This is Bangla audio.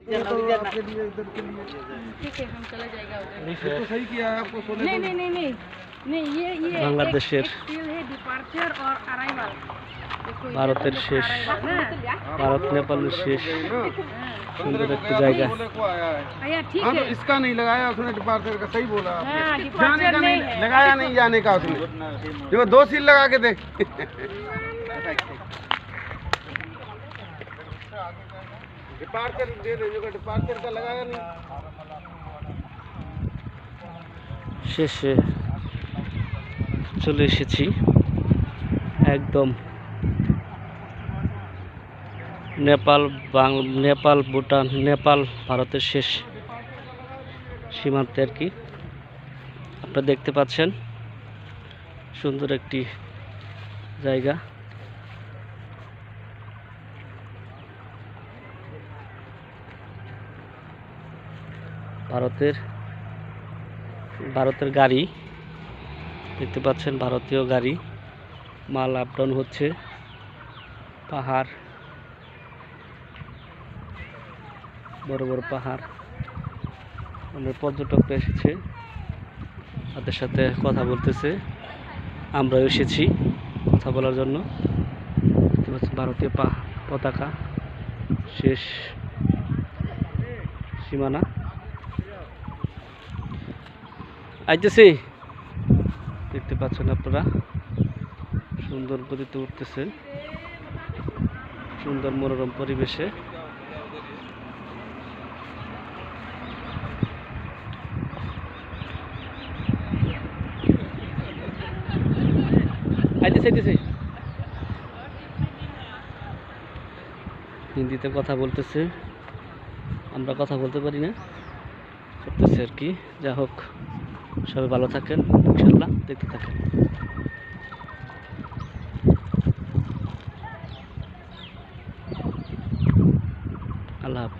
तो आपके लिए इधर के लिए ठीक है, हम चला जाएगा उधर। ये तो सही किया है आपको सोने नहीं नहीं नहीं नहीं नहीं, ये বাংলাদেশের स्टिल है डिपार्चर और अराइवल। ভারতের শেষ, ভারত নেপালের শেষ সুন্দর একটা জায়গা। बोले को आया है। आया ठीक हाँ, है। तो इसका नहीं लगाया उसने, डिपार्चर का सही बोला आपने। हाँ, जाने डिपार्चर का नहीं नहीं है। लगाया, नहीं जाने का उसने। देखो 2 सील लगा के देख। डिपार्चर दे दे, जो डिपार्चर का लगाया नहीं। শেষে চলে এসেছি একদম নেপাল ভুটান, নেপাল ভারতের শেষ সীমান্তে আর কি। আপনারা দেখতে পাচ্ছেন সুন্দর একটি জায়গা। ভারতের গাড়ি দেখতে পাচ্ছেন, ভারতীয় গাড়ি, মাল আপ ডাউন হচ্ছে। পাহাড়, বড় বড় পাহাড়, অনেক পর্যটক এসেছে, তাদের সাথে কথা বলতেছে। আমরাও এসেছি কথা বলার জন্য। দেখতে পাচ্ছেন ভারতীয় পতাকা, শেষ সীমানা। আইতেছি, দেখতে পাচ্ছেন আপনারা, সুন্দর গতিতে উঠতেছে, সুন্দর মনোরম পরিবেশে। আইতেছি, হিন্দিতে কথা বলতেছে, আমরা কথা বলতে পারি না, করতেছে আর কি। যা হোক, সবাই ভালো থাকেন, ইনশাল্লাহ দেখতে থাকেন। আল্লাহ হাফেজ।